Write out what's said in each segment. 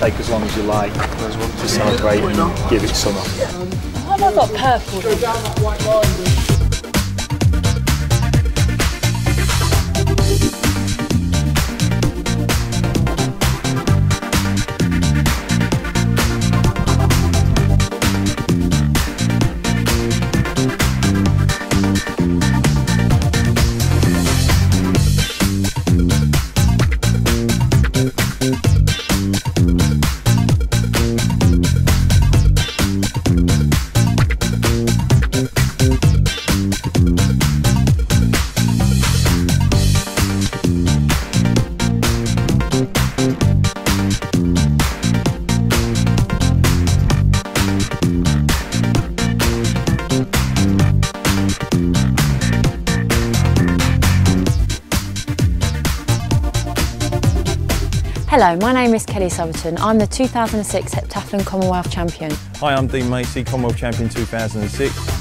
take as long as you like to celebrate and give it summer. Why have I got purple? Hello, my name is Kelly Soberton. I'm the 2006 Heptathlon Commonwealth Champion. Hi, I'm Dean Macy, Commonwealth Champion 2006.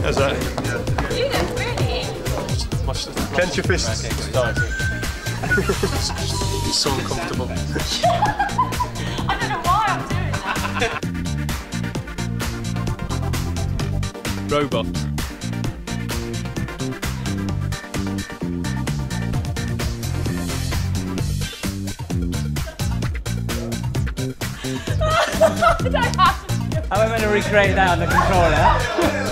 How's that? You look really. Clench your fists. It's so uncomfortable. I don't know why I'm doing that. Robot. I don't have to do it. How am I going to recreate that on the controller?